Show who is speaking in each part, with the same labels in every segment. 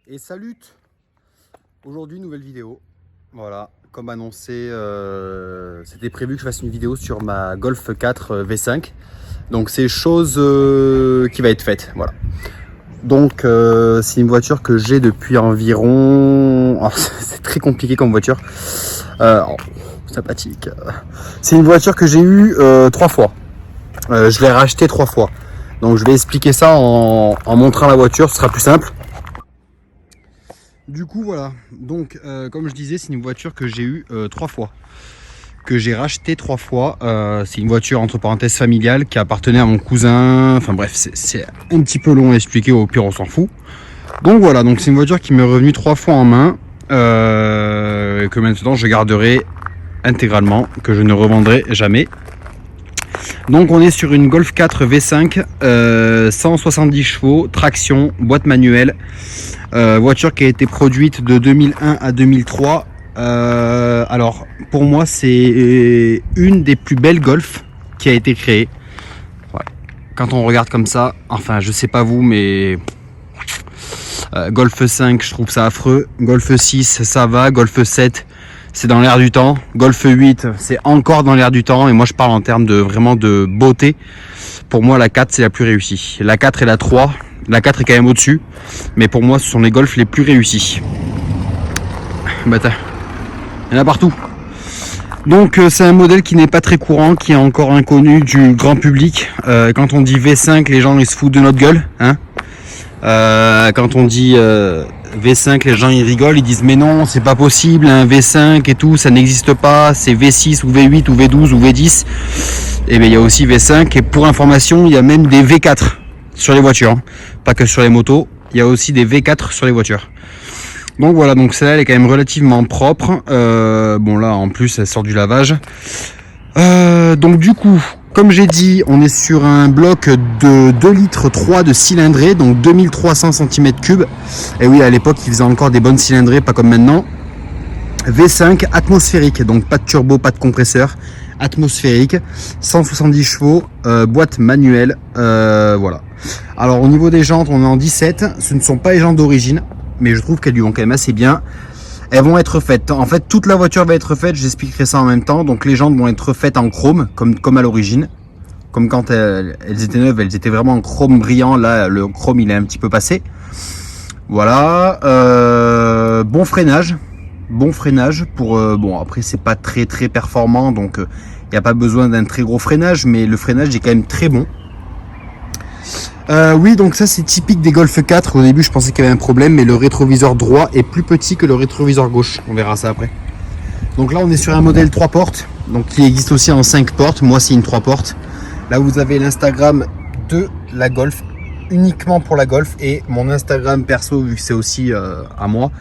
Speaker 1: Et salut! Aujourd'hui, nouvelle vidéo. Voilà, comme annoncé, c'était prévu que je fasse une vidéo sur ma Golf 4 V5. Donc c'est chose qui va être faite. Voilà. Donc c'est une voiture que j'ai depuis environ... Oh, c'est très compliqué comme voiture. Sympathique. C'est une voiture que j'ai eue 3 fois. Je l'ai rachetée 3 fois. Donc je vais expliquer ça en montrant la voiture, ce sera plus simple. Du coup voilà, donc comme je disais, c'est une voiture que j'ai eue 3 fois, que j'ai racheté 3 fois. C'est une voiture entre parenthèses familiale qui appartenait à mon cousin. Enfin bref, c'est un petit peu long à expliquer, au pire on s'en fout. Donc voilà, donc c'est une voiture qui m'est revenue 3 fois en main, que maintenant je garderai intégralement, que je ne revendrai jamais. Donc on est sur une Golf 4 V5, 170 chevaux, traction, boîte manuelle. Voiture qui a été produite de 2001 à 2003. Alors pour moi c'est une des plus belles Golf qui a été créée. Ouais. Quand on regarde comme ça, enfin je sais pas vous, mais Golf 5 je trouve ça affreux, Golf 6 ça va, Golf 7 c'est dans l'air du temps, Golf 8 c'est encore dans l'air du temps, et moi je parle en termes de vraiment de beauté. Pour moi la 4 c'est la plus réussie, la 4 et la 3. La 4 est quand même au-dessus, mais pour moi ce sont les Golf les plus réussis. Bah il y en a partout. Donc c'est un modèle qui n'est pas très courant, qui est encore inconnu du grand public. Quand on dit V5, les gens ils se foutent de notre gueule, hein. Quand on dit V5, les gens ils rigolent, ils disent mais non, c'est pas possible, un V5 et tout, ça n'existe pas, c'est V6 ou V8 ou V12 ou V10. Et bien il y a aussi V5, et pour information, il y a même des V4 sur les voitures, hein. Pas que sur les motos, il y a aussi des V4 sur les voitures. Donc voilà, donc celle-là elle est quand même relativement propre. Bon là en plus elle sort du lavage. Donc du coup, comme j'ai dit, on est sur un bloc de 2 litres 3 de cylindrée, donc 2300 cm3. Et oui, à l'époque ils faisaient encore des bonnes cylindrées, pas comme maintenant. V5 atmosphérique, donc pas de turbo, pas de compresseur, atmosphérique, 170 chevaux, boîte manuelle, voilà. Alors au niveau des jantes, on est en 17, ce ne sont pas les jantes d'origine, mais je trouve qu'elles lui vont quand même assez bien. Elles vont être faites, en fait toute la voiture va être faite, j'expliquerai ça en même temps. Donc les jantes vont être faites en chrome, comme à l'origine. Comme quand elles étaient neuves, elles étaient vraiment en chrome brillant, là le chrome il est un petit peu passé. Voilà, bon freinage pour, bon après c'est pas très performant, donc il n'y a pas besoin d'un très gros freinage, mais le freinage est quand même très bon. Oui, donc ça c'est typique des Golf 4. Au début je pensais qu'il y avait un problème, mais le rétroviseur droit est plus petit que le rétroviseur gauche. On verra ça après. Donc là on est sur un modèle 3 portes, donc qui existe aussi en 5 portes. Moi c'est une 3 portes. Là vous avez l'Instagram de la Golf, uniquement pour la Golf, et mon Instagram perso, vu que c'est aussi à moi,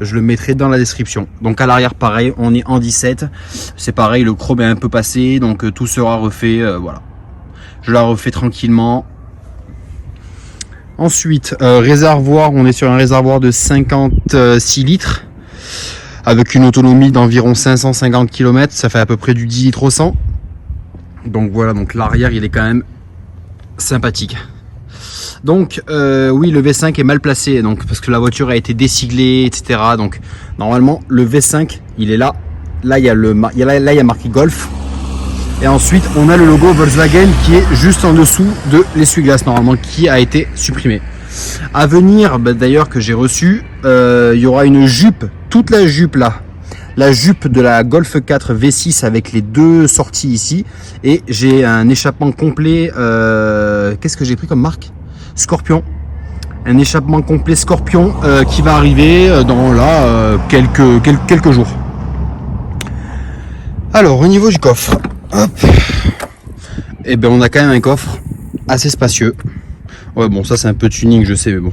Speaker 1: je le mettrai dans la description. Donc à l'arrière pareil, on est en 17. C'est pareil, le chrome est un peu passé, donc tout sera refait, voilà. Je la refais tranquillement. Ensuite, réservoir, on est sur un réservoir de 56 litres avec une autonomie d'environ 550 km, ça fait à peu près du 10 litres au 100. Donc voilà, donc l'arrière il est quand même sympathique. Donc oui, le V5 est mal placé, donc parce que la voiture a été désiglée, etc. Donc normalement le V5 il est là. Là il y a là il y a marqué Golf. Et ensuite on a le logo Volkswagen qui est juste en dessous de l'essuie-glace, normalement, qui a été supprimé. À venir, bah, d'ailleurs que j'ai reçu, il y aura une jupe, toute la jupe là, la jupe de la Golf 4 V6 avec les 2 sorties ici, et j'ai un échappement complet. Qu'est-ce que j'ai pris comme marque? Scorpion. Un échappement complet Scorpion qui va arriver dans là quelques jours. Alors au niveau du coffre, hop, et ben on a quand même un coffre assez spacieux. Ouais bon, ça c'est un peu tuning, je sais, mais bon.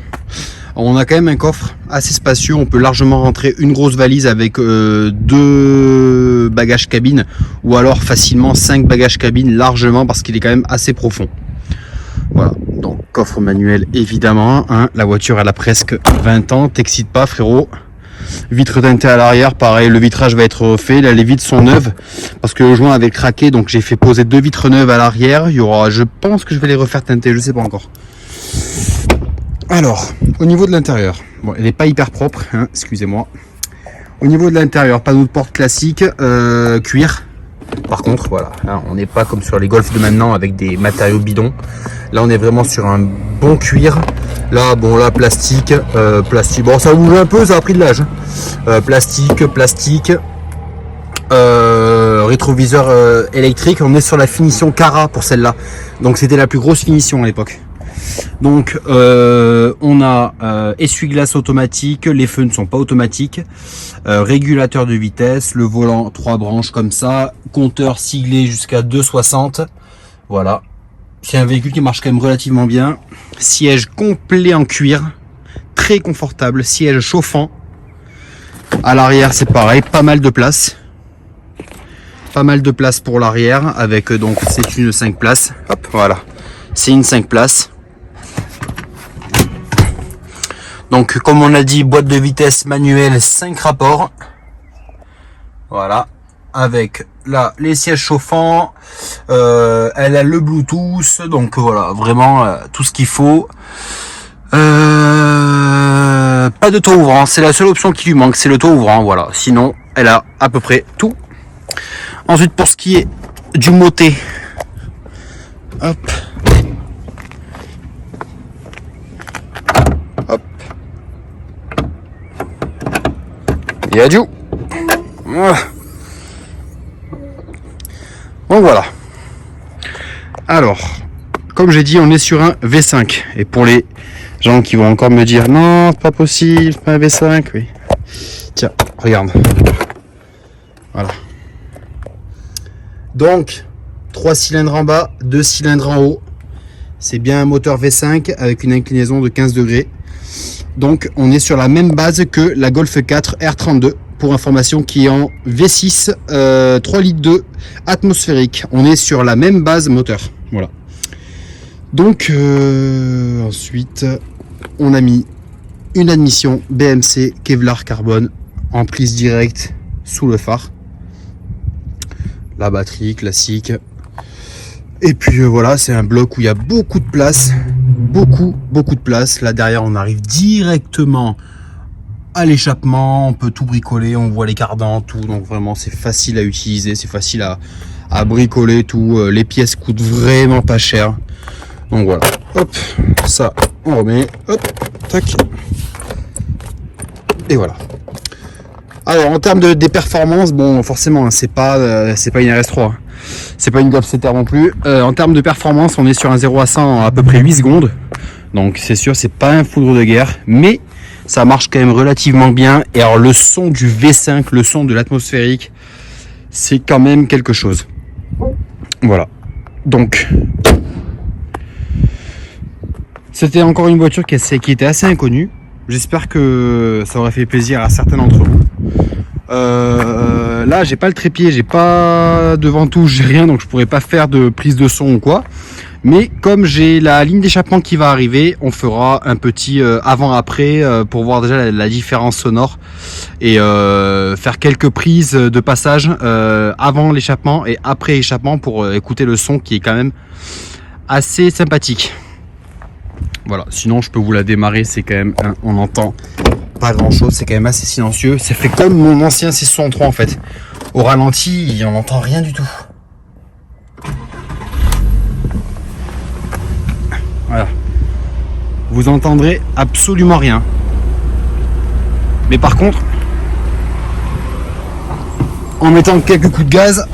Speaker 1: On a quand même un coffre assez spacieux, on peut largement rentrer une grosse valise avec 2 bagages cabine, ou alors facilement 5 bagages cabine largement, parce qu'il est quand même assez profond. Voilà, donc coffre manuel évidemment, hein. La voiture elle a presque 20 ans, t'excite pas frérot. Vitre teintée à l'arrière, pareil, le vitrage va être refait. Là les vitres sont neuves parce que le joint avait craqué, donc j'ai fait poser 2 vitres neuves à l'arrière. Il y aura, je pense que je vais les refaire teinter, je sais pas encore. Alors, au niveau de l'intérieur, bon, elle n'est pas hyper propre, hein, excusez-moi. Au niveau de l'intérieur, panneau de porte classique, cuir. Par contre, voilà, hein, on n'est pas comme sur les Golf de maintenant avec des matériaux bidons. Là, on est vraiment sur un bon cuir. Là, bon, là, plastique. Bon, ça bouge un peu, ça a pris de l'âge. Plastique. Rétroviseur électrique. On est sur la finition Cara pour celle-là. Donc, c'était la plus grosse finition à l'époque. Donc on a essuie-glace automatique, les feux ne sont pas automatiques, régulateur de vitesse, le volant 3 branches comme ça, compteur siglé jusqu'à 2,60, voilà. C'est un véhicule qui marche quand même relativement bien, siège complet en cuir, très confortable, siège chauffant, à l'arrière c'est pareil, pas mal de place pour l'arrière, avec donc c'est une 5 places, hop voilà, c'est une 5 places. Donc comme on a dit, boîte de vitesse manuelle 5 rapports. Voilà. Avec là les sièges chauffants. Elle a le Bluetooth. Donc voilà, vraiment tout ce qu'il faut. Pas de toit ouvrant. C'est la seule option qui lui manque, c'est le toit ouvrant. Voilà. Sinon, elle a à peu près tout. Ensuite, pour ce qui est du moté. Hop. Et adieu. Donc voilà. Alors, comme j'ai dit, on est sur un V5. Et pour les gens qui vont encore me dire non, c'est pas possible, c'est pas un V5, oui. Tiens, regarde. Voilà. Donc, 3 cylindres en bas, 2 cylindres en haut. C'est bien un moteur V5 avec une inclinaison de 15 degrés. Donc on est sur la même base que la Golf 4 R32 pour information, qui est en V6 3 litres 2 atmosphérique. On est sur la même base moteur. Voilà. Donc ensuite on a mis une admission BMC Kevlar carbone en prise directe sous le phare. La batterie classique. Et puis voilà, c'est un bloc où il y a beaucoup de place, beaucoup de place. Là derrière, on arrive directement à l'échappement, on peut tout bricoler, on voit les cardans, tout. Donc vraiment, c'est facile à utiliser, c'est facile à bricoler, tout. Les pièces coûtent vraiment pas cher. Donc voilà, hop, ça, on remet, hop, tac. Et voilà. Alors en termes des performances, bon forcément, hein, c'est pas une RS3. C'est pas une Golf 7R non plus. En termes de performance, on est sur un 0 à 100 en à peu près 8 secondes. Donc c'est sûr, c'est pas un foudre de guerre, mais ça marche quand même relativement bien. Et alors le son du V5, le son de l'atmosphérique, c'est quand même quelque chose. Voilà. Donc c'était encore une voiture qui était assez inconnue. J'espère que ça aurait fait plaisir à certains d'entre vous. Là j'ai pas le trépied, j'ai pas de ventouse, j'ai rien, donc je pourrais pas faire de prise de son ou quoi. Mais comme j'ai la ligne d'échappement qui va arriver, on fera un petit avant-après pour voir déjà la différence sonore et faire quelques prises de passage avant l'échappement et après échappement pour écouter le son qui est quand même assez sympathique. Voilà, sinon je peux vous la démarrer, c'est quand même, on entend pas grand chose, c'est quand même assez silencieux. Ça fait comme mon ancien C63 en fait. Au ralenti, on n'entend rien du tout. Voilà. Vous entendrez absolument rien. Mais par contre, en mettant quelques coups de gaz,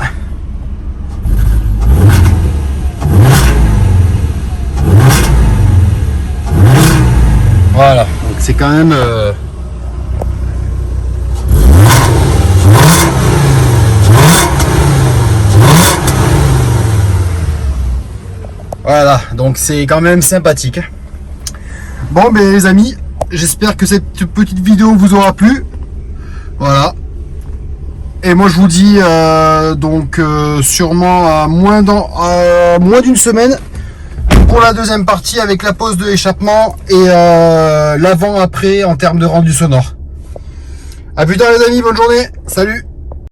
Speaker 1: voilà, donc c'est quand même voilà, donc c'est quand même sympathique. Bon, ben les amis, j'espère que cette petite vidéo vous aura plu. Voilà. Et moi je vous dis donc sûrement à moins d'une semaine pour la deuxième partie avec la pause de l'échappement et l'avant-après en termes de rendu sonore. A plus tard les amis, bonne journée, salut.